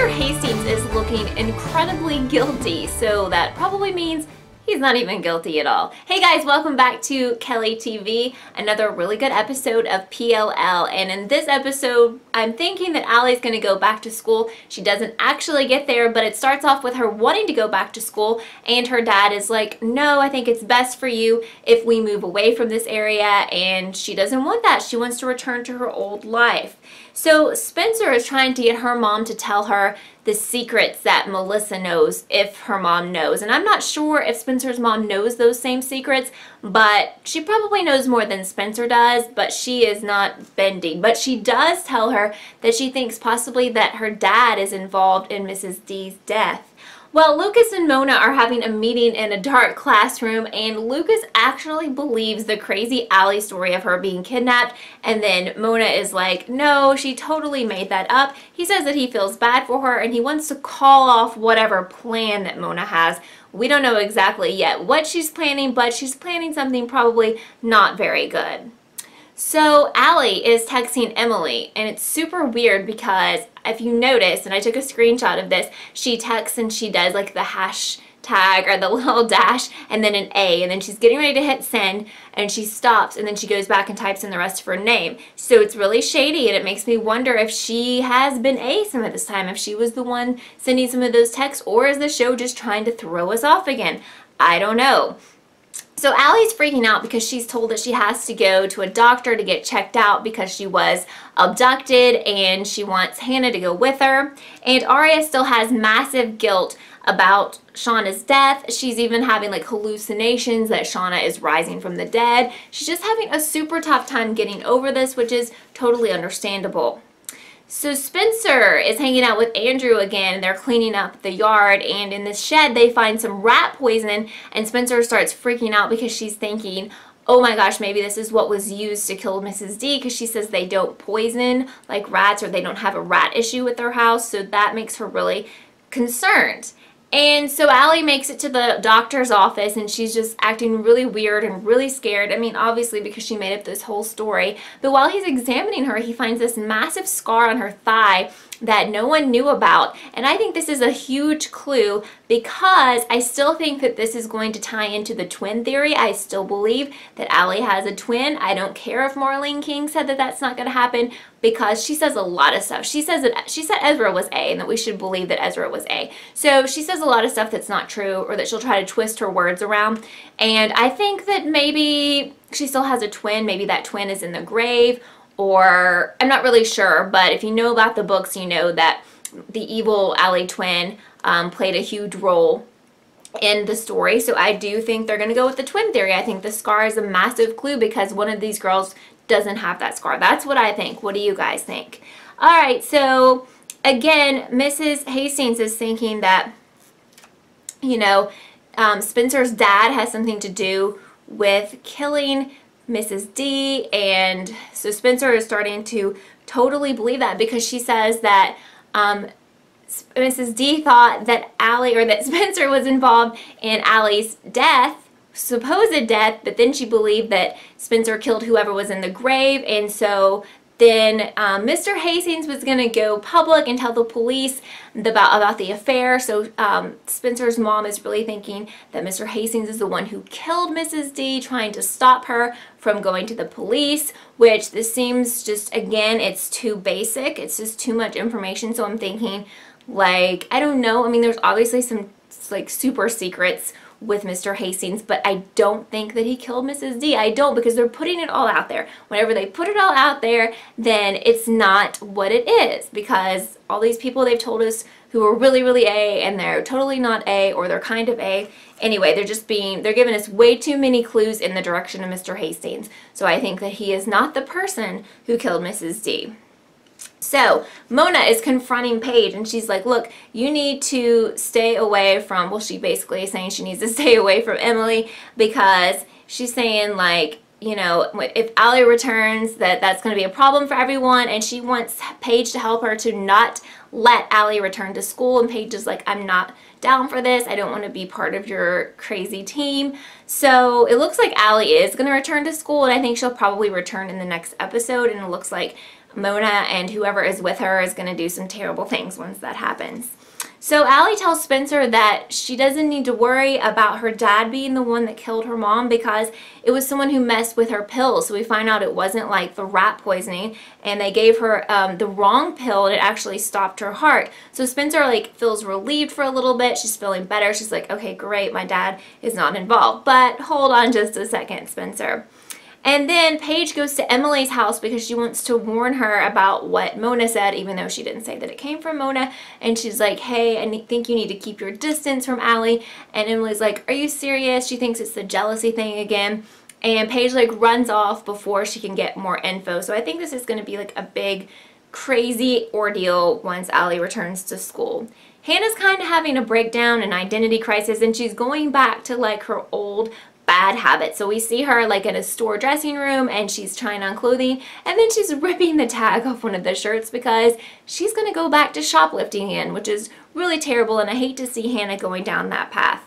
Mr. Hastings is looking incredibly guilty, so that probably means he's not even guilty at all. Hey guys, welcome back to Kellie TV, another really good episode of PLL. And in this episode, I'm thinking that Allie's going to go back to school. She doesn't actually get there, but it starts off with her wanting to go back to school, and her dad is like, no, I think it's best for you if we move away from this area, and she doesn't want that. She wants to return to her old life. So Spencer is trying to get her mom to tell her the secrets that Melissa knows, if her mom knows. And I'm not sure if Spencer's mom knows those same secrets, but she probably knows more than Spencer does, but she is not bending. But she does tell her that she thinks possibly that her dad is involved in Mrs. D's death. Well, Lucas and Mona are having a meeting in a dark classroom, and Lucas actually believes the crazy Allie story of her being kidnapped, and then Mona is like, no, she totally made that up. He says that he feels bad for her, and he wants to call off whatever plan that Mona has. We don't know exactly yet what she's planning, but she's planning something probably not very good. So Allie is texting Emily, and it's super weird because if you notice, and I took a screenshot of this, she texts and she does like the hashtag or the little dash and then an A, and then she's getting ready to hit send and she stops and then she goes back and types in the rest of her name. So it's really shady, and it makes me wonder if she has been A some of this time, if she was the one sending some of those texts, or is the show just trying to throw us off again? I don't know. So Allie's freaking out because she's told that she has to go to a doctor to get checked out because she was abducted, and she wants Hannah to go with her. And Aria still has massive guilt about Shauna's death. She's even having like hallucinations that Shauna is rising from the dead. She's just having a super tough time getting over this, which is totally understandable. So Spencer is hanging out with Andrew again. They're cleaning up the yard, and in this shed they find some rat poison, and Spencer starts freaking out because she's thinking, oh my gosh, maybe this is what was used to kill Mrs. D, because she says they don't poison like rats, or they don't have a rat issue with their house, so that makes her really concerned. And so Allie makes it to the doctor's office, and she's just acting really weird and really scared. I mean, obviously because she made up this whole story. But while he's examining her, he finds this massive scar on her thigh that no one knew about. And I think this is a huge clue, because I still think that this is going to tie into the twin theory. I still believe that Allie has a twin. I don't care if Marlene King said that that's not going to happen, because she says a lot of stuff. She said Ezra was A, and that we should believe that Ezra was A. So she says a lot of stuff that's not true, or that she'll try to twist her words around. And I think that maybe she still has a twin. Maybe that twin is in the grave, or I'm not really sure. But if you know about the books, you know that the evil Allie twin played a huge role in the story. So I do think they're going to go with the twin theory. I think the scar is a massive clue, because one of these girls doesn't have that scar. That's what I think. What do you guys think? All right, so again, Mrs. Hastings is thinking that, you know, Spencer's dad has something to do with killing Mrs. D, and so Spencer is starting to totally believe that, because she says that Mrs. D thought that Allie, or that Spencer was involved in Allie's death, supposed death, but then she believed that Spencer killed whoever was in the grave. And so then Mr. Hastings was going to go public and tell the police about the affair. So Spencer's mom is really thinking that Mr. Hastings is the one who killed Mrs. D, trying to stop her from going to the police, which this seems just, again, it's too basic. It's just too much information. So I'm thinking, like, I don't know. I mean, there's obviously some like super secrets with Mr. Hastings, but I don't think that he killed Mrs. D. I don't, because they're putting it all out there. Whenever they put it all out there, then it's not what it is, because all these people they've told us who are really, really A, and they're totally not A, or they're kind of A. Anyway, they're giving us way too many clues in the direction of Mr. Hastings. So I think that he is not the person who killed Mrs. D. So Mona is confronting Paige, and she's like, look, you need to stay away from, well, she basically is saying she needs to stay away from Emily, because she's saying, like, you know, if Allie returns, that's going to be a problem for everyone, and she wants Paige to help her to not let Allie return to school. And Paige is like, I'm not down for this. I don't want to be part of your crazy team. So it looks like Allie is going to return to school, and I think she'll probably return in the next episode, and it looks like Mona and whoever is with her is going to do some terrible things once that happens. So Allie tells Spencer that she doesn't need to worry about her dad being the one that killed her mom because it was someone who messed with her pills. So we find out it wasn't like the rat poisoning, and they gave her the wrong pill and it actually stopped her heart. So Spencer like feels relieved for a little bit. She's feeling better. She's like, okay, great, my dad is not involved. But hold on just a second, Spencer. And then Paige goes to Emily's house because she wants to warn her about what Mona said, even though she didn't say that it came from Mona. And she's like, hey, I think you need to keep your distance from Allie. And Emily's like, are you serious? She thinks it's the jealousy thing again. And Paige like runs off before she can get more info. So I think this is going to be like a big, crazy ordeal once Allie returns to school. Hannah's kind of having a breakdown, an identity crisis, and she's going back to like her old bad habits. So we see her like in a store dressing room and she's trying on clothing, and then she's ripping the tag off one of the shirts because she's going to go back to shoplifting again, which is really terrible, and I hate to see Hannah going down that path.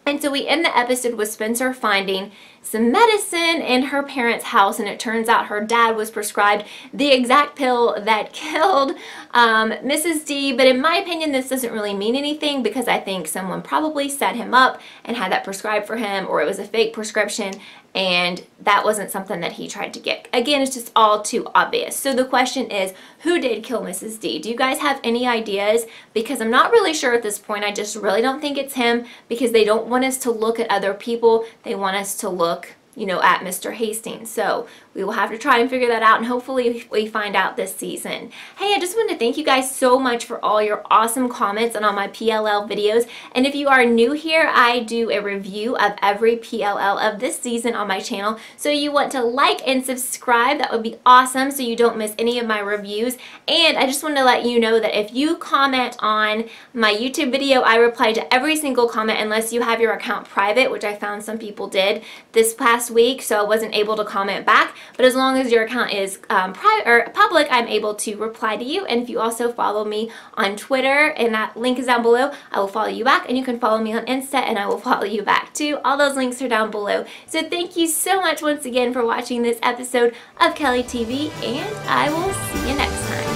And so we end the episode with Spencer finding some medicine in her parents' house, and it turns out her dad was prescribed the exact pill that killed Mrs. D. But in my opinion, this doesn't really mean anything because I think someone probably set him up and had that prescribed for him, or it was a fake prescription and that wasn't something that he tried to get. Again, it's just all too obvious. So the question is, who did kill Mrs. D? Do you guys have any ideas? Because I'm not really sure at this point. I just really don't think it's him because they don't want us to look at other people. They want us to look, you know, at Mr. Hastings. So we will have to try and figure that out, and hopefully we find out this season. Hey, I just want to thank you guys so much for all your awesome comments on all my PLL videos. And if you are new here, I do a review of every PLL of this season on my channel. So you want to like and subscribe, that would be awesome so you don't miss any of my reviews. And I just want to let you know that if you comment on my YouTube video, I reply to every single comment unless you have your account private, which I found some people did this past week, so I wasn't able to comment back. But as long as your account is private or public, I'm able to reply to you. And if you also follow me on Twitter, and that link is down below, I will follow you back. And you can follow me on Insta and I will follow you back too. All those links are down below. So thank you so much once again for watching this episode of Kellie TV, and I will see you next time.